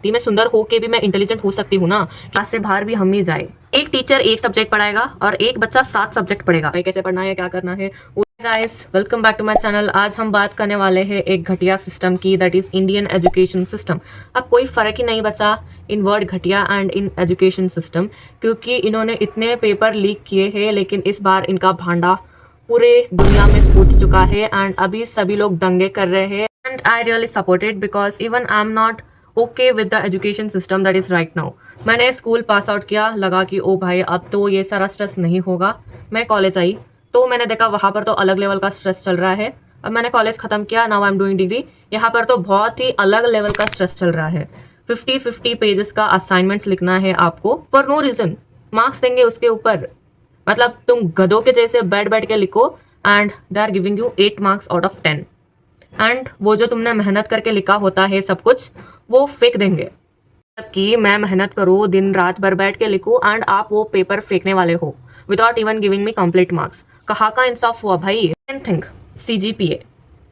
सकती, मैं सुंदर हो के भी मैं इंटेलिजेंट हो सकती हूँ ना। क्लास से बाहर भी हम ही जाए। एक टीचर एक सब्जेक्ट पढ़ाएगा और एक बच्चा 7 सब्जेक्ट पढ़ेगा। भाई कैसे पढ़ना है, क्या करना है। Guys welcome back to my channel. आज हम बात करने वाले हैं एक घटिया सिस्टम की, that is Indian education system. अब कोई फर्क ही नहीं बचा इन वर्ड घटिया एंड इन एजुकेशन सिस्टम, क्योंकि इन्होंने इतने पेपर लीक किए हैं, लेकिन इस बार इनका भांडा पूरे दुनिया में फूट चुका है एंड अभी सभी लोग दंगे कर रहे हैं। And I really support it because even I am not okay with the education system that is right now. मैंने स्कूल पास आउट किया, लगा कि ओ भाई अब तो ये सारा स्ट्रेस नहीं होगा। मैं कॉलेज आई तो मैंने देखा वहाँ पर तो अलग लेवल का स्ट्रेस चल रहा है। अब मैंने कॉलेज खत्म किया, now I am doing degree, यहाँ पर तो बहुत ही अलग लेवल का स्ट्रेस चल रहा है। 50 पेजेस का असाइनमेंट्स लिखना है आपको फॉर नो रीजन। मार्क्स देंगे उसके ऊपर, मतलब तुम गधों के जैसे बैठ बैठ के लिखो and they are giving you 8 marks out of 10। And वो जो तुमने मेहनत करके लिखा होता है सब कुछ, वो फेंक देंगे। जबकि मैं मेहनत करूँ, दिन रात भर बैठ के लिखूँ एंड आप वो पेपर फेंकने वाले हो without even giving me complete marks. कहाँ का इंसाफ हुआ भाई। एंड थिंक CGPA,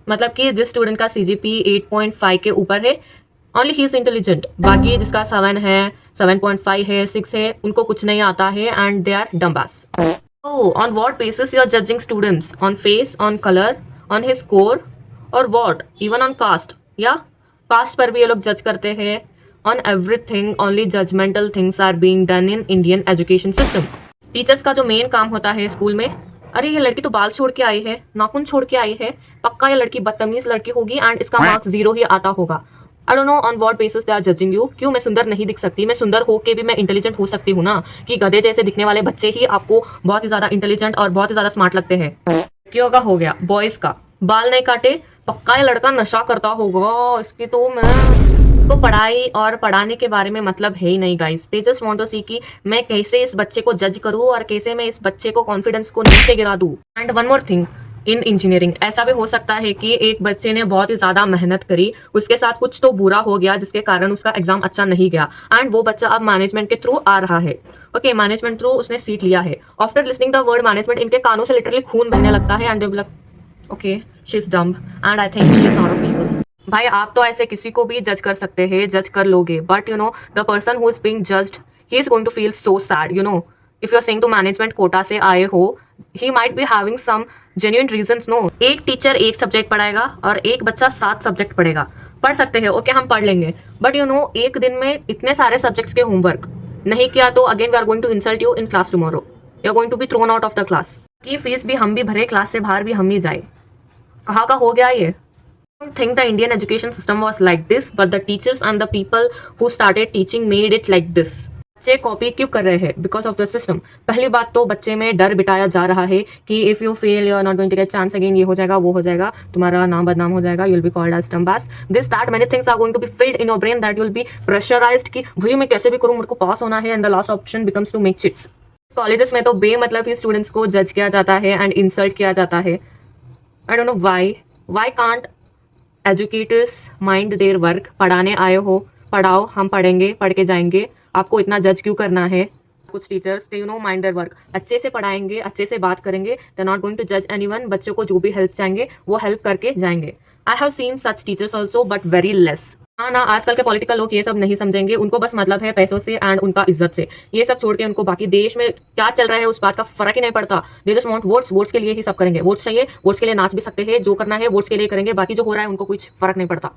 मतलब कि जिस स्टूडेंट का CGPA 8.5 के ऊपर है, ओनली ही इज इंटेलिजेंट। बाकी जिसका 7 है, 7.5 है, 6 है, उनको कुछ नहीं आता है and they are dumbass. Oh, on what basis you are judging students? On face, on color, on his score, or what? Even on caste? या caste पर भी ये लोग जज करते हैं। On everything, only judgmental things are being done in Indian education system. Teachers का जो मेन काम होता है स्कूल में, अरे ये लड़की तो बाल छोड़ के आई है, नाखून छोड़ के आई है, पक्का ये लड़की बदतमीज लड़की होगी एंड इसका मार्क्स 0 ही आता होगा। I don't know on what basis they are judging you. क्यों मैं सुंदर नहीं दिख सकती, मैं सुंदर हो के भी मैं इंटेलिजेंट हो सकती हूँ ना। कि गधे जैसे दिखने वाले बच्चे ही आपको बहुत ही ज्यादा इंटेलिजेंट और बहुत ही ज्यादा स्मार्ट लगते हैं। लड़कियों का हो गया, बॉयज का बाल नहीं काटे, पक्का ये लड़का नशा करता होगा। इसकी तो मैं तो पढ़ाई और पढ़ाने के बारे में मतलब है ही नहीं guys. They just want to see कि मैं कैसे इस बच्चे को जज करूँ और कैसे मैं इस बच्चे को कॉन्फिडेंस को नीचे गिरा दूँ। And one more thing, in engineering ऐसा भी हो सकता है कि एक बच्चे ने बहुत ही ज्यादा मेहनत करी, उसके साथ कुछ तो बुरा हो गया जिसके कारण उसका एग्जाम अच्छा नहीं गया एंड वो बच्चा अब मैनेजमेंट के थ्रू आ रहा है। ओके, मैनेजमेंट थ्रू उसने सीट लिया है। After listening the word management, इनके कानों से लिटरली खून बहने लगता है and they will like okay she is dumb and I think she is not of use. भाई आप तो ऐसे किसी को भी जज कर सकते हैं, जज कर लोगे, but you know the person who is being judged, he is going to feel so sad. You know if you are saying to management quota से आए हो, he might be having some genuine reasons. No, एक teacher एक subject पढ़ाएगा और एक बच्चा 7 subject पढ़ेगा। पढ़ सकते हैं, ओके हम पढ़ लेंगे, बट यू नो एक दिन में इतने सारे सब्जेक्ट्स के होमवर्क नहीं किया तो again we are going to insult you in class tomorrow, you are going to be thrown out of the class. की फीस भी हम भी भरे, क्लास से बाहर भी हम ही जाए। कहाँ का हो गया ये। I don't think the Indian education system was like this, but the teachers and the people who started teaching made it like this. बच्चे कॉपी क्यों कर रहे हैं? Because of the system. पहली बात तो बच्चे में डर बिठाया जा रहा है कि if you fail you are not going to get chance again, ये हो जाएगा, वो हो जाएगा, तुम्हारा नाम बदनाम हो जाएगा, you will be called as dumbass, this that many things are going to be filled in your brain that you will be pressurised कि भाई मैं कैसे भी करूँ, मुझको पास होना है and the last option becomes to make chits. Colleges में तो बेमतलब ही स्टूडेंट्स को जज किया जाता है एंड इंसल्ट किया जाता है। आई don't know why can't educators mind their work. पढ़ाने आए हो, पढ़ाओ, हम पढ़ेंगे, पढ़ के जाएंगे, आपको इतना जज क्यों करना है। कुछ teachers they you know mind their work, अच्छे से पढ़ाएंगे, अच्छे से बात करेंगे, दे नॉट गोइंग टू जज एनीवन। बच्चों को जो भी हेल्प चाहेंगे वो हेल्प करके जाएंगे। I have seen such teachers also but very less. हाँ ना, आजकल के पॉलिटिकल लोग ये सब नहीं समझेंगे, उनको बस मतलब है पैसों से एंड उनका इज्जत से। ये सब छोड़ के उनको बाकी देश में क्या चल रहा है उस बात का फर्क ही नहीं पड़ता। दे जस्ट वांट वोट्स, वोट्स के लिए ही सब करेंगे। वोट्स चाहिए, वोट्स के लिए नाच भी सकते हैं, जो करना है वोट्स के लिए करेंगे, बाकी जो हो रहा है उनको कुछ फर्क नहीं पड़ता।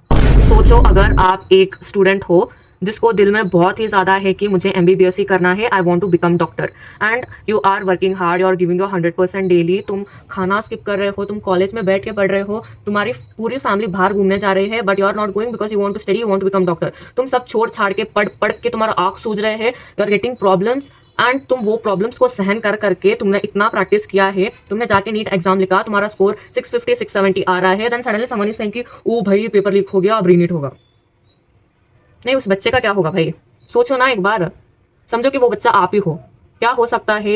सोचो अगर आप एक स्टूडेंट हो जिसको दिल में बहुत ही ज्यादा है कि मुझे MBBS ही करना है, I want to become doctor, and you are working hard, you are giving your 100% daily, तुम खाना स्किप कर रहे हो, तुम कॉलेज में बैठ के पढ़ रहे हो, तुम्हारी पूरी फैमिली बाहर घूमने जा रही है, but you are not going because you want to study, you want to become doctor. तुम सब छोड़ छाड़ के पढ़ पढ़ के तुम्हारा आँख सूझ रहे हैं, you are getting problems and तुम वो प्रॉब्लम्स को सहन कर करके तुमने इतना प्रैक्टिस किया है, तुमने जाके नीट एग्जाम लिखा, तुम्हारा स्कोर 650 670 आ रहा है, then suddenly someone is saying कि ओ भाई पेपर लीक हो गया, अब रीनीट होगा। नहीं, उस बच्चे का क्या होगा भाई, सोचो ना एक बार, समझो कि वो बच्चा आप ही हो, क्या हो सकता है।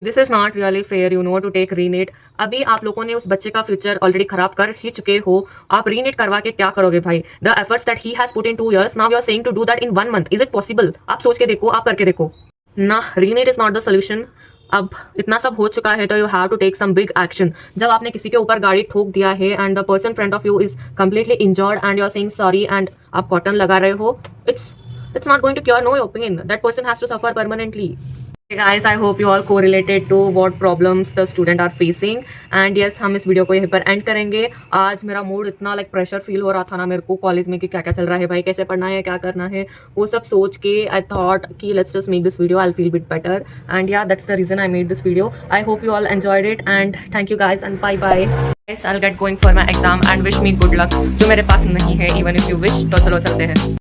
This is not really fair you know to take रीनेट। अभी आप लोगों ने उस बच्चे का फ्यूचर ऑलरेडी खराब कर ही चुके हो, आप रीनेट करवा के क्या करोगे भाई। The efforts that he has put in 2 years, now you are saying to do that in 1 month। Is it possible? आप सोच के देखो, आप करके देखो ना। Reneet is not the solution. अब इतना सब हो चुका है तो you have to take some big action. जब आपने किसी के ऊपर गाड़ी ठोक दिया है and the person front of you is completely injured and you are saying sorry and आप कॉटन लगा रहे हो, it's not going to cure no your pain. That person has to suffer permanently. Hey guys, I hope you all correlated to what problems the student are facing. And yes, हम इस video को यहीं पर and करेंगे। आज मेरा mood इतना like pressure feel हो रहा था ना मेरे को कॉलेज में कि क्या क्या चल रहा है भाई, कैसे पढ़ना है, क्या करना है, वो सब सोच के आई थॉट कि let's just make this video, I feel bit better and yeah that's the reason I made this video. I hope you all enjoyed it and thank you guys and bye bye. I'll get going for my exam and wish me good luck। जो मेरे पास नहीं है, even if you wish, तो चलो चलते हैं।